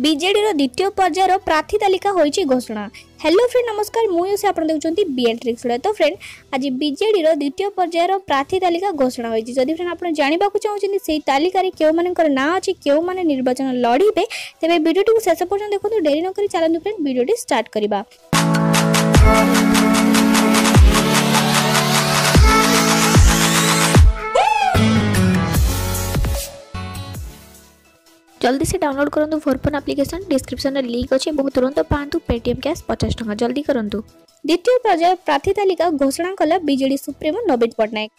BJD द्वितीय पर्यायर प्रार्थी तालिका होईची घोषणा। हेलो फ्रेंड नमस्कार मुझे आप देखते बीएड तो फ्रेंड आज बीजेडी द्वितीय पर्यायर प्रार्थी तालिका घोषणा होईची। जदि फ्रेंड आप जानवा चाहते से तालिका क्यों मानकर ना अच्छी क्यों मैंने निर्वाचन लड़े तेज वीडियो शेष पर्यटन देखो डेरी नक चलते फ्रेंड वीडियो स्टार्ट करवा। जल्दी से डाउनलोड करूँ फोरफोन एप्लिकेशन डिस्क्रिप्शन में लिंक अच्छे बहुत तुरंत पातु पेटीएम कैश 50 टका जल्दी करूँ। द्वितीय पर्याय प्रार्थी तालिका घोषणा कला बीजेडी सुप्रीमो नवीन पट्टनायक।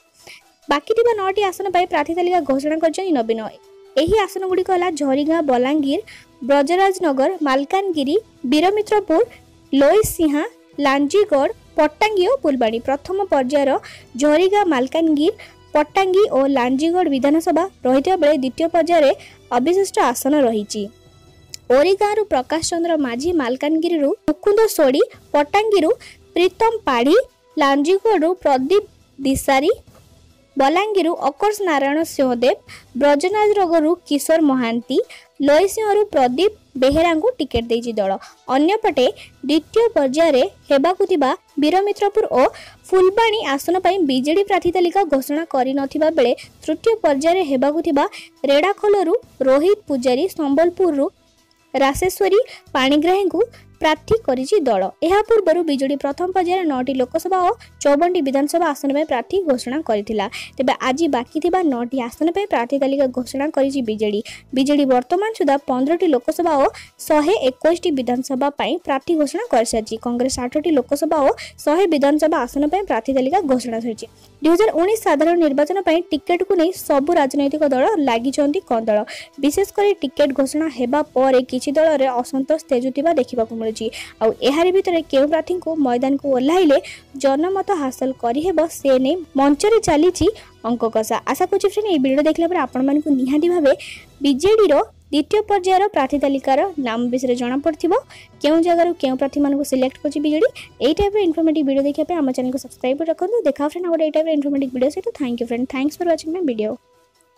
बाकी 9टी आसन पर प्रार्थी तालिका घोषणा कर नवीन। यही आसन गुड़िक झरीगाँ बलांगीर ब्रजराजनगर मालकानगिरी वीरमित्रपुर लोईसिंहा लांजीगढ़ पट्टांगी और फुलबाणी। प्रथम पर्यायर झरीगाँ मालकानगिर पट्टांगी और लांजीगढ़ विधानसभा रही बेले द्वितीय पर्यायर अविशिष्ट आसन रही। ओरिगाँ प्रकाश चंद्र माझी मालकानगिरी मुकुंद सोड़ी पट्टांगी प्रीतम पाढ़ी लांजीगढ़ प्रदीप दिसारी बलांगीर अकर्ष नारायण सिंहदेव ब्रजराजनगर किशोर महांती लोईसिंह प्रदीप बेहेरा को टिकेट देछि दल। अन्यपटे द्वितीय पर्यायर हेबाकुथिबा वीरमित्रपुर और फुलबाणी आसन पर बीजेडी प्रार्थी तालिका घोषणा करि नथिबा बेले तृतीय पर्यायर हेबाकुथिबा रेडाखोलरू रोहित पुजारी संबलपुर राशेश्वरी पाणिग्राही को प्रार्थी करिछि दल। एहा पूर्व बीजेडी प्रथम पर्यायर 9टी लोकसभा और 54टी विधानसभा आसन में प्रार्थी घोषणा करिथिला। तेबे आज बाकी थिबा 9टी आसन पर प्रार्थी तालिका घोषणा करिछि बीजेडी वर्तमान सुधा 15टी लोकसभा और 121टी विधानसभा पई प्रार्थी घोषणा करसाछि। कांग्रेस 8टी लोकसभा और 100 विधानसभा आसन पर प्रार्थी तालिका घोषणा करिछि। 2019 साधारण निर्वाचन पर टिकेट को नहीं सबु राजनैतिक दल लागि कंदल विशेषकर टिकेट घोषणा हेबा पर किछि दल रे असंतोष तेजुतिबा देखिबा मिलुछि। आउ एहारि भितरे केउ प्रार्थी को मैदान को ओल्हाइले जनमत हासिल करि हेबो से नै मंचरे चलीछि अंक कषा। आशा करछि फ्रेंड ए वीडियो देखला पर आपण मानकु निहाती भाबे बीजेडी रो द्वितीय पर्यायर प्रार्थी तालिकार नाम विषय जना पड़थिबो केउ जगह केउ प्रार्थी मानकु सिलेक्ट करछि बीजेडी। एई टाइप रे इन्फॉर्मेटिव वीडियो देखिया पे हम चैनल को सब्सक्राइब रखंतु। देखा फ्रेंड और एई टाइप रे इन्फॉर्मेटिव वीडियो से तो thank you friend thanks for watching my video.